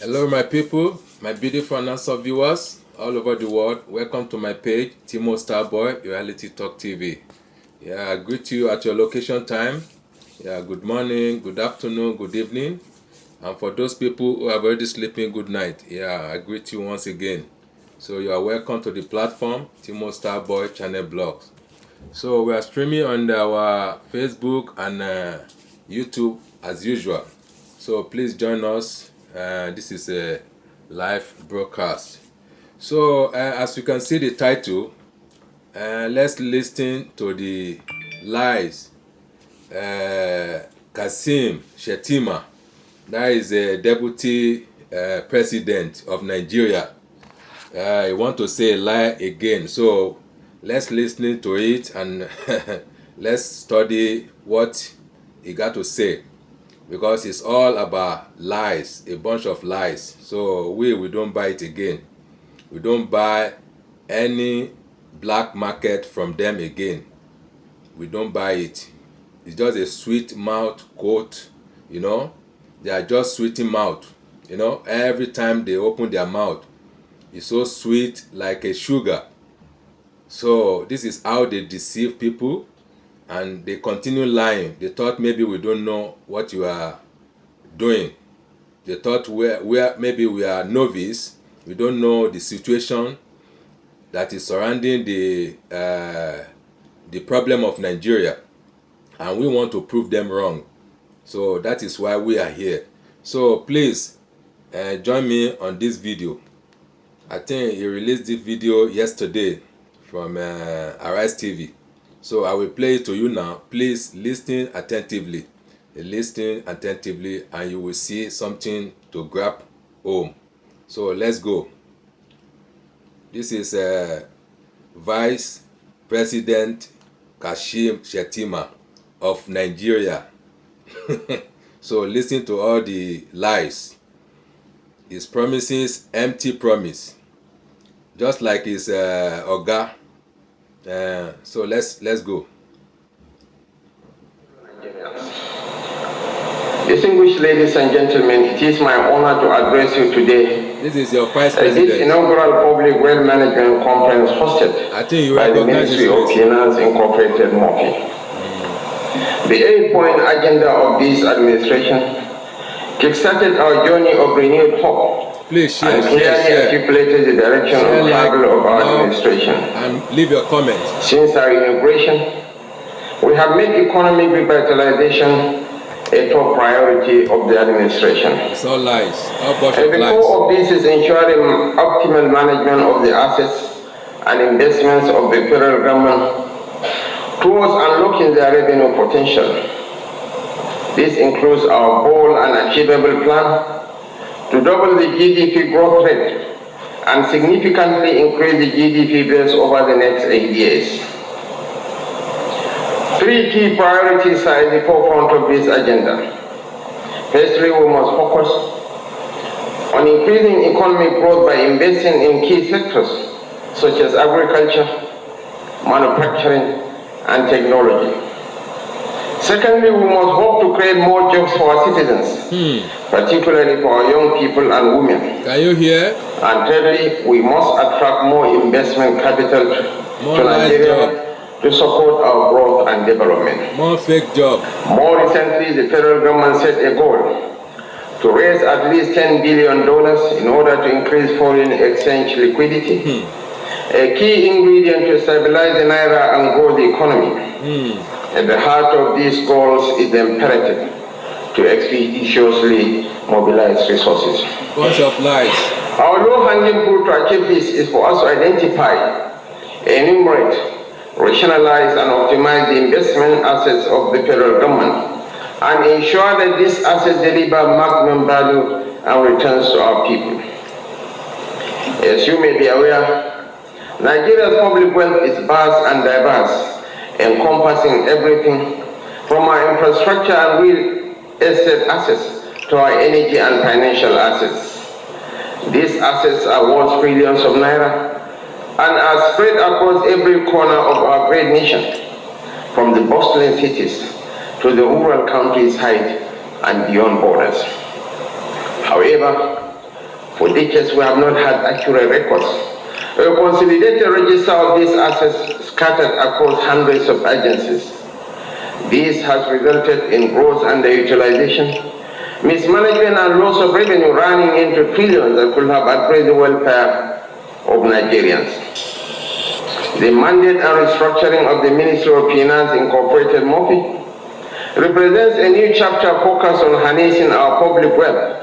Hello, my people, my beautiful and handsome viewers all over the world. Welcome to my page, Timo Starboy Reality Talk TV. Yeah, I greet you at your location time. Yeah, good morning, good afternoon, good evening. And for those people who have already sleeping, good night. Yeah, I greet you once again. So you are welcome to the platform, Timo Starboy Channel Blogs. So we are streaming on our Facebook and YouTube as usual. So please join us. This is a live broadcast. So as you can see the title, let's listen to the lies. Kasheem Shetima, that is a deputy president of Nigeria. I want to say a lie again. So let's listen to it and let's study what he got to say, because it's all about lies, a bunch of lies. So we don't buy it again. We don't buy any black market from them again. We don't buy it. It's just a sweet mouth quote, you know. They are just sweeting mouth, you know. Every time they open their mouth, it's so sweet like a sugar. So this is how they deceive people, and they continue lying. They thought maybe we don't know what you are doing. They thought we maybe we are novice. We don't know the situation that is surrounding the problem of Nigeria, and we want to prove them wrong. So that is why we are here. So please join me on this video. I think he released this video yesterday from Arise TV. So I will play it to you now. Please listen attentively. Listen attentively and you will see something to grab home. So let's go. This is Vice President Kasheem Shetima of Nigeria. So listen to all the lies. His promises, empty promise. Just like his Oga. So let's go. Distinguished ladies and gentlemen, it is my honor to address you today. This is your vice At president. this inaugural public wealth management conference hosted by the Ministry of Finance Incorporated MOFI. The 8-point agenda of this administration kickstarted our journey of renewed hope. Please share, and clearly articulated the direction of travel of our administration. And leave your comments. Since our inauguration, we have made economic revitalization a top priority of the administration. It's all lies. At the core of this is ensuring optimal management of the assets and investments of the federal government towards unlocking their revenue potential. This includes our bold and achievable plan to double the GDP growth rate and significantly increase the GDP base over the next 8 years. 3 key priorities are at the forefront of this agenda. Firstly, we must focus on increasing economic growth by investing in key sectors such as agriculture, manufacturing, and technology. Secondly, we must hope to create more jobs for our citizens, particularly for our young people and women. Can you hear? And thirdly, we must attract more investment capital to Nigeria to support our growth and development. More fake job. More recently, the federal government set a goal to raise at least $10 billion in order to increase foreign exchange liquidity, a key ingredient to stabilize the naira and grow the economy. At the heart of these goals is the imperative to expeditiously mobilize resources. Bunch of lies. Our low-hanging fruit to achieve this is for us to identify, enumerate, rationalize and optimize the investment assets of the federal government and ensure that these assets deliver maximum value and returns to our people. As you may be aware, Nigeria's public wealth is vast and diverse, encompassing everything from our infrastructure and real estate assets to our energy and financial assets. These assets are worth trillions of naira and are spread across every corner of our great nation, from the bustling cities to the rural countryside and beyond borders. However, For decades, we have not had accurate records. A consolidated register of these assets scattered across hundreds of agencies. This has resulted in gross underutilization, mismanagement, and loss of revenue running into trillions that could have addressed the welfare of Nigerians. The mandate and restructuring of the Ministry of Finance Incorporated MOFI represents a new chapter focused on harnessing our public wealth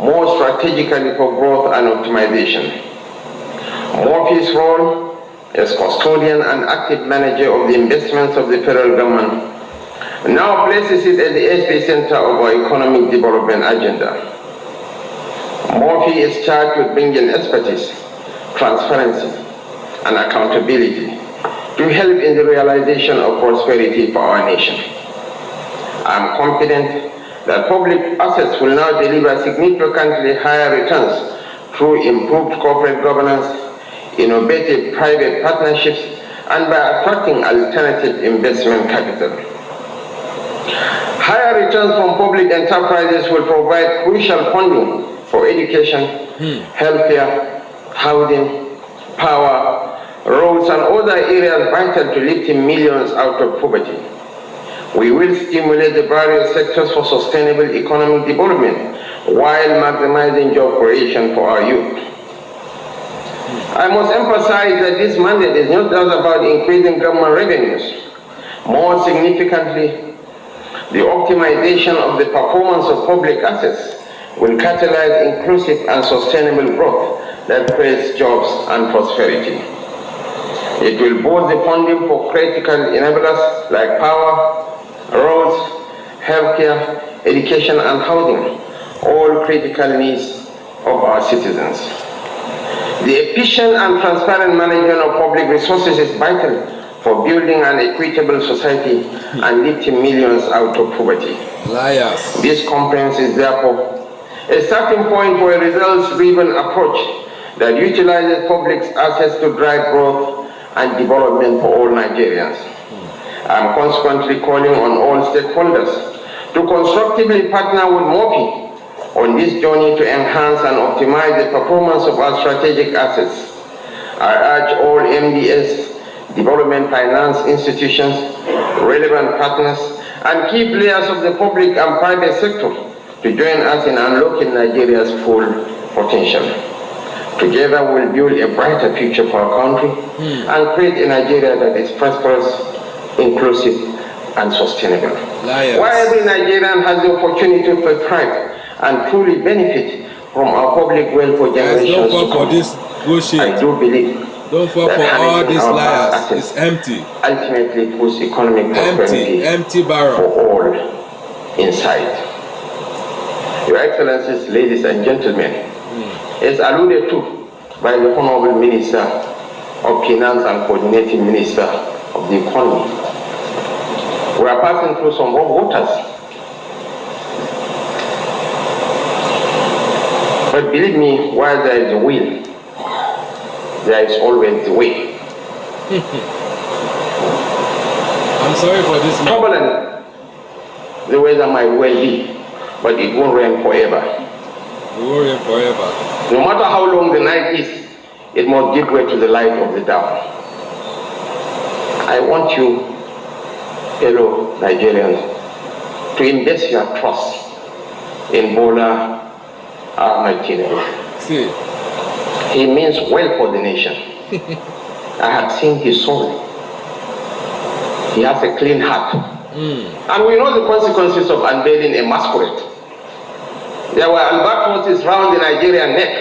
more strategically for growth and optimization. MOFI's role as custodian and active manager of the investments of the federal government now places it at the epicenter of our economic development agenda. MOFI is charged with bringing expertise, transparency, and accountability to help in the realization of prosperity for our nation. I am confident that public assets will now deliver significantly higher returns through improved corporate governance, innovative private partnerships, and by attracting alternative investment capital. Higher returns from public enterprises will provide crucial funding for education, healthcare, housing, power, roads, and other areas vital to lifting millions out of poverty. We will stimulate the various sectors for sustainable economic development while maximizing job creation for our youth. I must emphasize that this mandate is not just about increasing government revenues. More significantly, the optimization of the performance of public assets will catalyze inclusive and sustainable growth that creates jobs and prosperity. It will boost the funding for critical enablers like power, roads, healthcare, education, and housing, all critical needs of our citizens. The efficient and transparent management of public resources is vital for building an equitable society and lifting millions out of poverty. Liars. This conference is therefore a starting point for a results-driven approach that utilizes public assets to drive growth and development for all Nigerians. I am consequently calling on all stakeholders to constructively partner with MOFI on this journey to enhance and optimize the performance of our strategic assets. I urge all MDS, development finance institutions, relevant partners, and key players of the public and private sector to join us in unlocking Nigeria's full potential. Together we'll build a brighter future for our country and create a Nigeria that is prosperous, inclusive, and sustainable. Liars. While every Nigerian has the opportunity to thrive and truly benefit from our public wealth for generations Don't fall for this bullshit. I do believe don't fall for all these liars. It's empty. Ultimately puts economic prosperity empty barrel for all inside. Your Excellencies, ladies and gentlemen, as alluded to by the Honorable Minister of Finance and Coordinating Minister of the Economy, we are passing through some rough waters. But believe me, while there is a will, there is always a way. I'm sorry for this man. Turbulent, the weather might well be, but it won't rain forever. It won't rain forever. No matter how long the night is, it must give way to the light of the dawn. I want you, fellow Nigerians, to invest your trust in Bola Ahmed Tinubu. See. He means well for the nation. I have seen his soul. He has a clean heart. And we know the consequences of unveiling a masquerade. There were albatrosses round the Nigerian neck.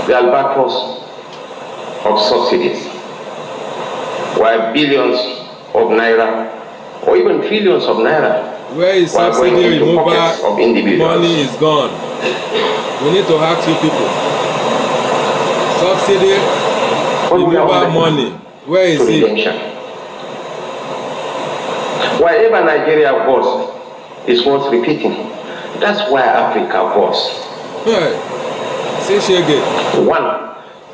The albatross of subsidies, where billions of naira, or even trillions of naira, where is subsidy removal of individuals. Money is gone. We need to ask you people. Subsidy removal money, where is it? Wherever Nigeria goes, is worth repeating. That's where Africa goes. Hey, see Shege. One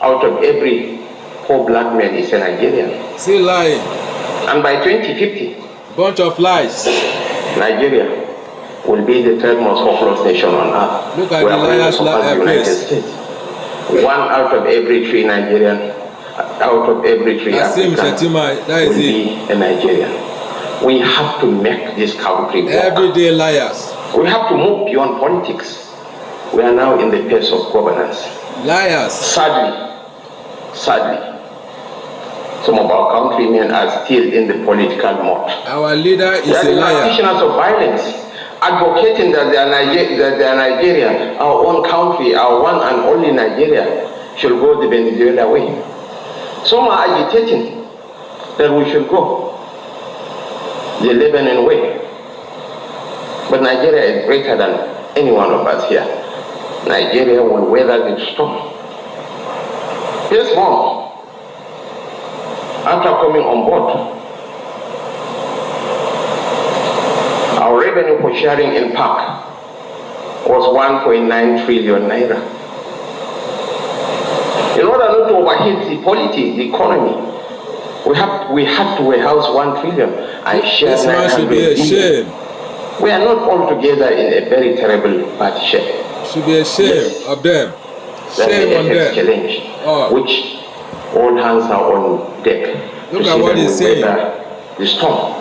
out of every 4 black men is a Nigerian. See lying. And by 2050, bunch of lies. Nigeria will be the third most populous nation on earth. Look at the liars the United States. 1 out of every 3 Nigerian, out of every 3 Kasheem, Africans Shetima, that is will be a Nigerian. We have to make this country work. Everyday liars. We have to move beyond politics. We are now in the phase of governance. Liars. Sadly, some of our countrymen are still in the political mode. Our leader is a liar. Practitioners of violence, advocating that they are Nigeria, our own country, our one and only Nigeria, should go the Venezuela way. Some are agitating that we should go the Lebanon way. But Nigeria is greater than any one of us here. Nigeria will weather the storm. Yes, Mom. After coming on board, our revenue for sharing in park was 1.9 trillion naira. In order not to overheat the polity, the economy, we had to warehouse 1 trillion and share. This man should be ashamed. We are not all together in a very terrible bad shape. Should be ashamed of them. Shame on them. Challenge, which all hands are on deck. Look at what he's saying. The storm.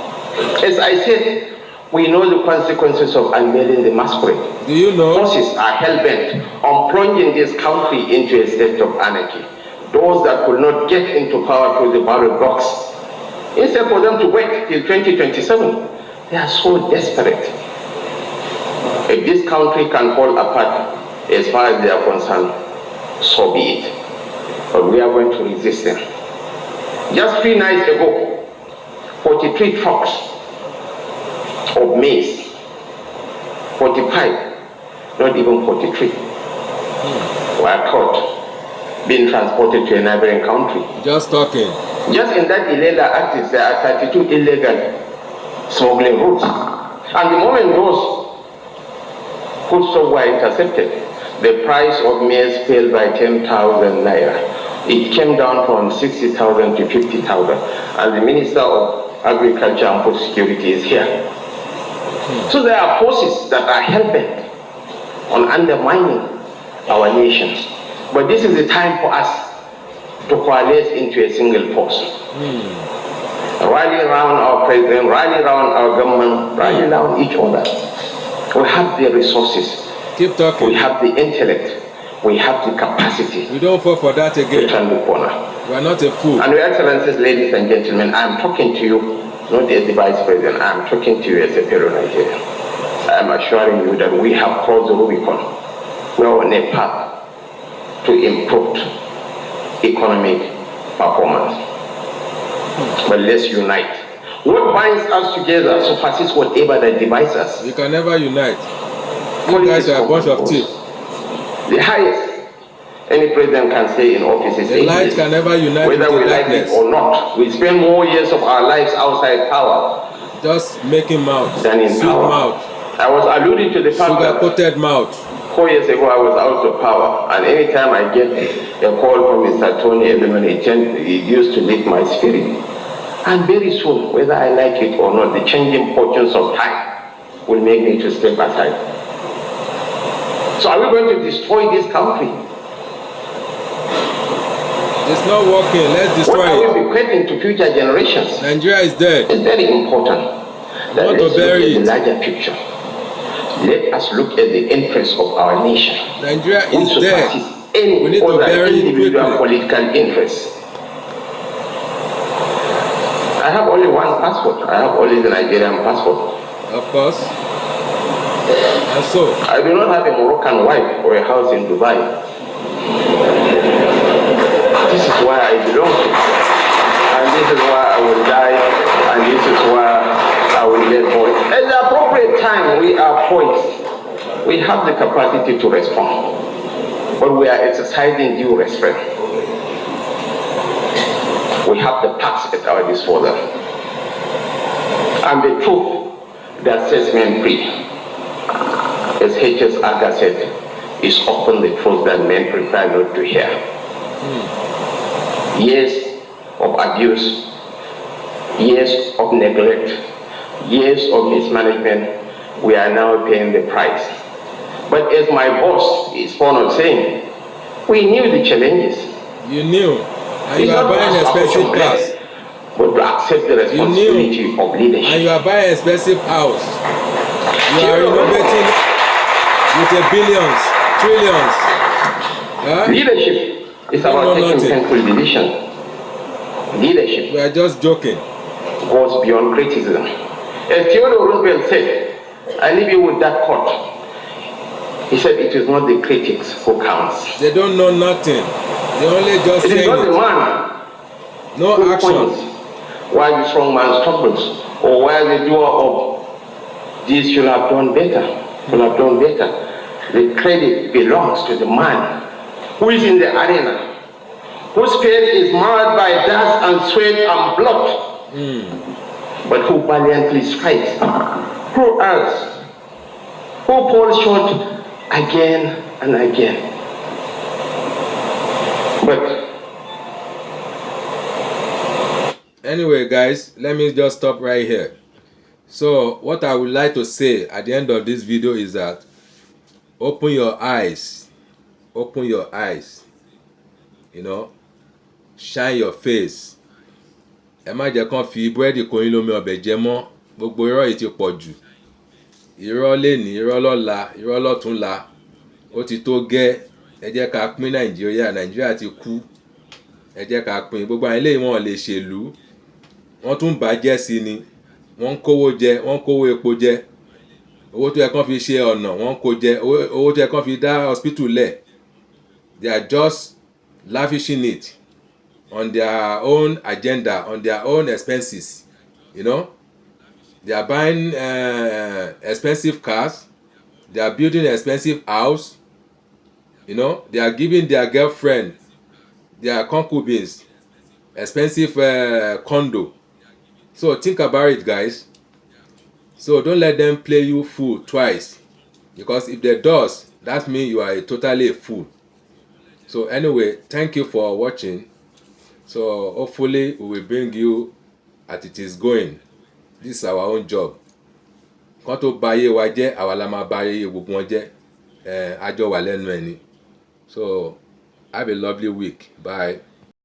As I said, we know the consequences of unveiling the masquerade. Do you know? Forces are hell-bent on plunging this country into a state of anarchy. Those that could not get into power through the ballot box, instead for them to wait till 2027, they are so desperate. If this country can fall apart as far as they are concerned, so be it. But we are going to resist them. Just 3 nights ago, 43 trucks of maize, 45, not even 43, were caught, being transported to a neighboring country. Just talking. Just in that illegal axis, there are 32 illegal smuggling routes. And the moment those foodstuffs were intercepted, the price of maize fell by 10,000 naira. It came down from 60,000 to 50,000. And the Minister of Agriculture and Food Security is here. So there are forces that are hell-bent on undermining our nations. But this is the time for us to coalesce into a single force. Rally around our president, rally around our government, rally around each other. We have the resources. Keep talking. We have the intellect. We have the capacity. We don't fall for that again. To turn the corner. We are not a fool. And Your Excellencies, ladies and gentlemen, I am talking to you, not as the Vice President, I am talking to you as a fellow Nigerian. I am assuring you that we have crossed the Rubicon. We are on a path to improved economic performance. But let's unite. What binds us together surpasses whatever that divides us. We can never unite. You guys are a bunch of thieves. The highest any president can say in office is the light can never unite whether with we the like darkness. it or not. We spend more years of our lives outside power. Just making mouth. Than in sweet power. Mouth. I was alluding to the fact that sugar-coated mouth. 4 years ago I was out of power, and anytime I get a call from Mr. Tony Edelman, it used to lift my spirit. And very soon, whether I like it or not, the changing fortunes of time will make me to step aside. So are we going to destroy this country? It's not working. Let's destroy it. What are we bequeathing to future generations? Nigeria is dead. It's very important that want to bury the larger picture. Let us look at the interests of our nation. Nigeria is dead. We need to bury it individual political interests. I have only one passport. I have only the Nigerian passport. Of course. And so? I do not have a Moroccan wife or a house in Dubai. This is where I belong to. And this is where I will die. And this is where I will get born. At the appropriate time, we are poised. We have the capacity to respond. But we are exercising due restraint. We have the facts at our disposal. And the truth that sets men free, as H.S. Aga said, is often the truth that men prefer not to hear. Years of abuse, years of neglect, years of mismanagement, we are now paying the price. But as my boss is fond of saying, we knew the challenges. You knew. And It's you are not buying just expensive cars. but to accept the responsibility of leadership. And you are buying expensive house. You are renovating with the billions, trillions. Huh? Leadership is about taking painful decisions. Leadership. We are just joking. Goes beyond criticism. As Theodore Roosevelt said, I leave you with that quote. He said, it is not the critics who counts. They don't know nothing. They only just saying it. It is not the man no who action. points while the strong man stumbles, or while the doer of this should have done better, should have done better. The credit belongs to the man who is in the arena, whose face is marred by dust and sweat and blood, but who valiantly strives, who errs, who falls short again and again. But anyway, guys, let me just stop right here. So what I would like to say at the end of this video is that open your eyes, you know, shine your face. Ẹ má jẹ́ kán fi búrẹ́dì kó yín lómi ọbẹ̀ jẹ mọ́. Gbogbo irọ́ yìí ti pọ̀ jù. Irọ́ lénìí, irọ́ lọ́la, irọ́ lọ́túnla. Ó ti tó gẹ́. Ẹ jẹ́ ká pín Nàìjíríà ti kú. Ẹ jẹ́ ká pín. Gbogbo àwọn eléyìí wọn lè ṣèlú. Wọ́n tún bàjẹ́ sí ni. Wọ́n ń kówó jẹ, wọ́n ń kówó epo jẹ. Owó tó yẹ kán fi ṣe ọ̀nà, wọ́n ń kó jẹ. Owó tó yẹ kán fi dá hospital lẹ̀. They are just lavishing it on their own agenda, on their own expenses. You know, they are buying expensive cars. They are building expensive house. You know, they are giving their girlfriend, their concubines, expensive condo. So think about it, guys. So don't let them play you fool twice, because if they does, that means you are totally a fool. So anyway, thank you for watching. So hopefully we will bring you as it is going. This is our own job. Kán tó ba ayé wa jẹ́, àwa la máa ba ayé gbogbo wọn jẹ́. Àjọ wà lẹ́nu ẹni. So have a lovely week. Bye.